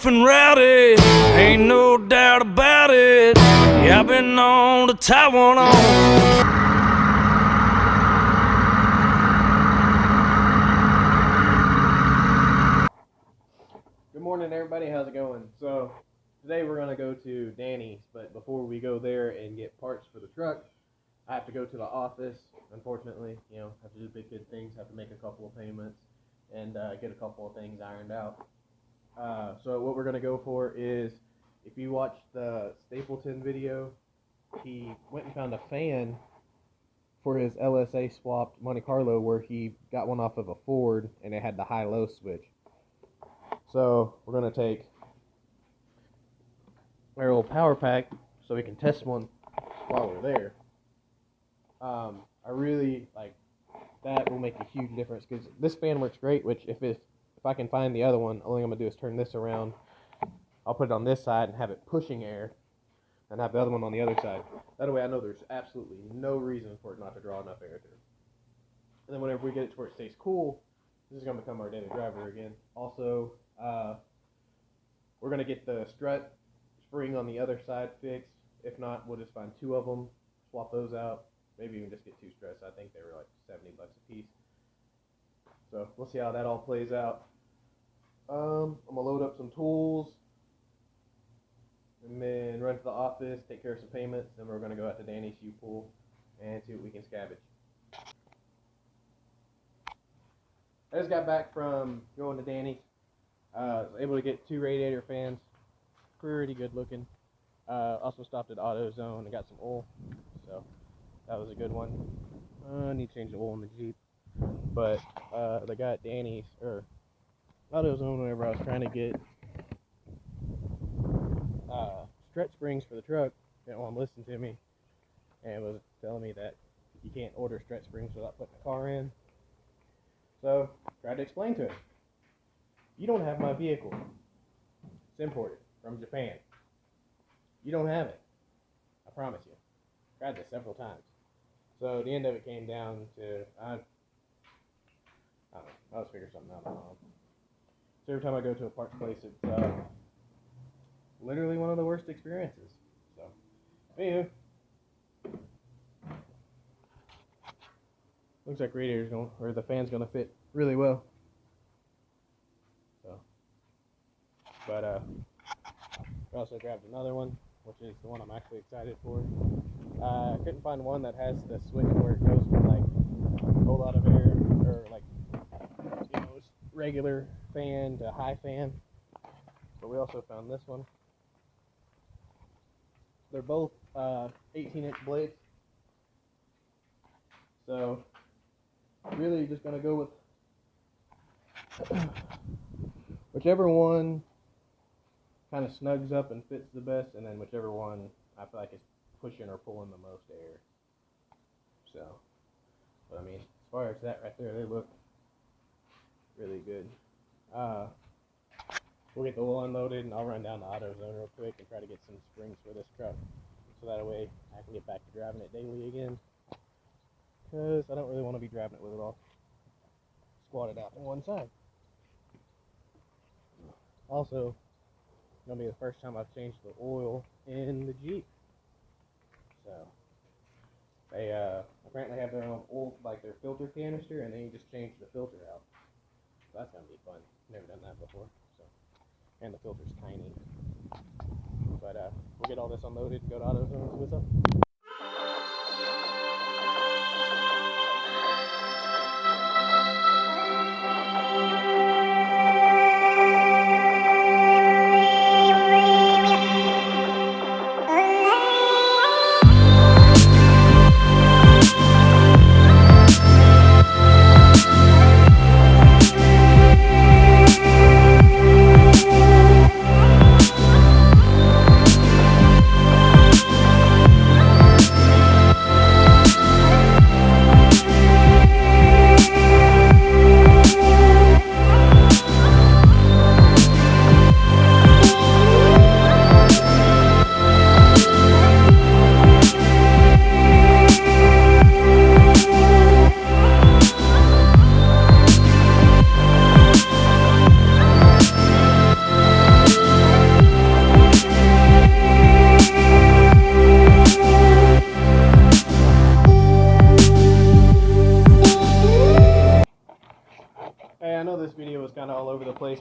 and rowdy, ain't no doubt about it. Yeah, I've been on to tie one on. Good morning, everybody. How's it going? So today we're gonna go to Danny's, but before we go there and get parts for the truck, I have to go to the office. Unfortunately, have to do big kid things. Have to make a couple of payments and get a couple of things ironed out. So what we're gonna go for is, if you watch the Stapleton video, he went and found a fan for his LSA swapped Monte Carlo, where he got one off of a Ford and it had the high-low switch. So we're going to take our old power pack so we can test one while we're there. I really like that. Will make a huge difference because this fan works great, which if I can find the other one, all I'm going to do is turn this around. I'll put it on this side and have it pushing air and have the other one on the other side. That way I know there's absolutely no reason for it not to draw enough air through. And then whenever we get it to where it stays cool, this is going to become our daily driver again. Also, we're going to get the strut spring on the other side fixed. If not, we'll just find two of them, swap those out. Maybe even just get two struts. I think they were like $70 a piece. So we'll see how that all plays out. I'm going to load up some tools and then run to the office, take care of some payments. Then we're going to go out to Danny's U-Pool and see what we can scavenge. I just got back from going to Danny's. I was able to get two radiator fans, pretty good looking. Also stopped at AutoZone and got some oil, so that was a good one. I need to change the oil in the Jeep, but the guy at Danny's, or AutoZone, whenever I was trying to get stretch springs for the truck, didn't want to listen to me, and was telling me that you can't order stretch springs without putting a car in. So tried to explain to him, you don't have my vehicle. It's imported from Japan. You don't have it. I promise you. Tried this several times. So the end of it came down to, I don't know, I'll just figure something out on my own. So every time I go to a parts place, it's literally one of the worst experiences. So, anywho. Looks like the fan's gonna fit really well. So, but we also grabbed another one, which is the one I'm actually excited for. I couldn't find one that has the switch where it goes from like a whole lot of air, or like regular fan to high fan. But we also found this one. They're both 18-inch blades. So really just gonna go with whichever one kind of snugs up and fits the best, and then whichever one I feel like is pushing or pulling the most air. So, but I mean, as far as that right there, they look really good. We'll get the oil unloaded, and I'll run down to AutoZone real quick and try to get some springs for this truck, so that way I can get back to driving it daily again. Because I don't really want to be driving it with it all squatted out to one side. Also, it's going to be the first time I've changed the oil in the Jeep. So, they apparently have their own oil, like their filter canister, and then you just change the filter out. So that's going to be fun. Never done that before. So, and the filter's tiny. But we'll get all this unloaded and go to AutoZone and see what's up.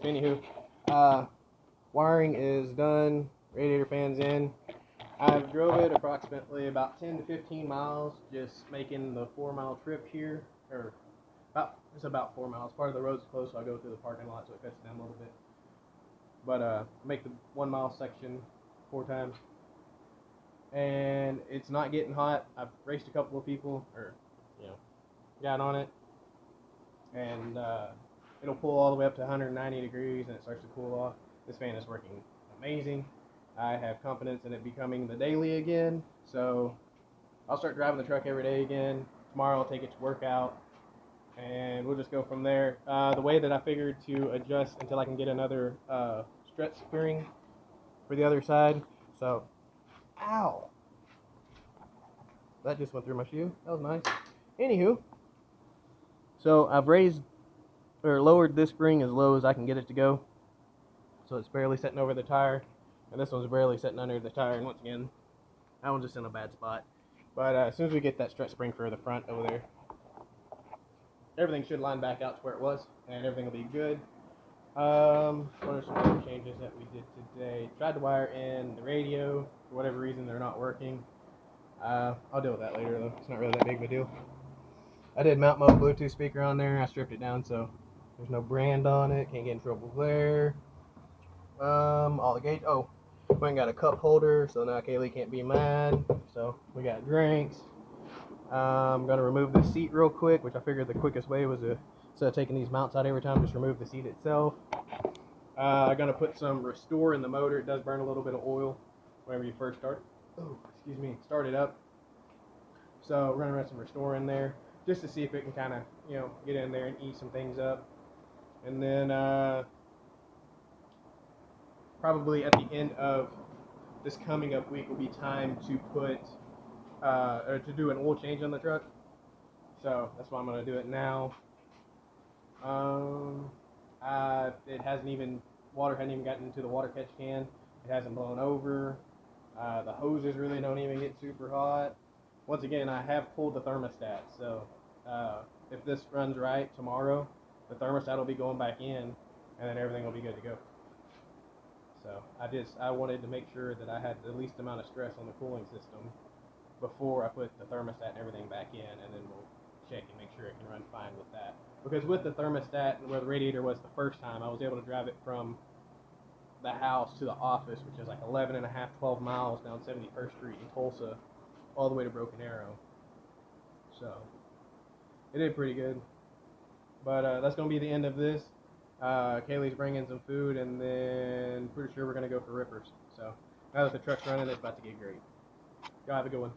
waste. Anywho, wiring is done. Radiator fans in. I've drove it approximately about 10 to 15 miles, just making the 4-mile trip here, or it's about 4 miles. Part of the road's closed, so I go through the parking lot, so it cuts it down a little bit. But make the 1-mile section 4 times, and it's not getting hot. I've raced a couple of people, or got on it, and it'll pull all the way up to 190 degrees, and it starts to cool off. This fan is working amazing. I have confidence in it becoming the daily again, so I'll start driving the truck every day again. Tomorrow I'll take it to work out, and we'll just go from there. The way that I figured to adjust until I can get another stretch spring for the other side. So, ow! That just went through my shoe. That was nice. Anywho, so I've lowered this spring as low as I can get it to go. So it's barely sitting over the tire. And this one's barely sitting under the tire. And once again, that one's just in a bad spot. But as soon as we get that stretch spring for the front over there, everything should line back out to where it was. And everything will be good. What are some other changes that we did today? Tried to wire in the radio. For whatever reason, they're not working. I'll deal with that later, though. It's not really that big of a deal. I did mount my Bluetooth speaker on there. I stripped it down so there's no brand on it. Can't get in trouble there. All the gauge. Oh, we got a cup holder, so now Kaylee can't be mad. So we got drinks. I'm gonna remove the seat real quick, which I figured the quickest way was to, instead of taking these mounts out every time, just remove the seat itself. I'm gonna put some Restore in the motor. It does burn a little bit of oil whenever you first start it up. So we're gonna run some Restore in there just to see if it can kind of get in there and ease some things up. And then probably at the end of this coming up week will be time to put or to do an oil change on the truck. So that's why I'm gonna do it now. It hasn't even, water hadn't even gotten into the water catch can. It hasn't blown over. The hoses really don't even get super hot. Once again, I have pulled the thermostat, so if this runs right tomorrow, the thermostat will be going back in, and then everything will be good to go. So I wanted to make sure that I had the least amount of stress on the cooling system before I put the thermostat and everything back in, and then we'll check and make sure it can run fine with that. Because with the thermostat and where the radiator was the first time, I was able to drive it from the house to the office, which is like 11 and a half, 12 miles down 71st Street in Tulsa, all the way to Broken Arrow. So it did pretty good. But that's going to be the end of this. Kaylee's bringing some food, and then pretty sure we're going to go for rippers. So now that the truck's running, it's about to get great. Y'all have a good one.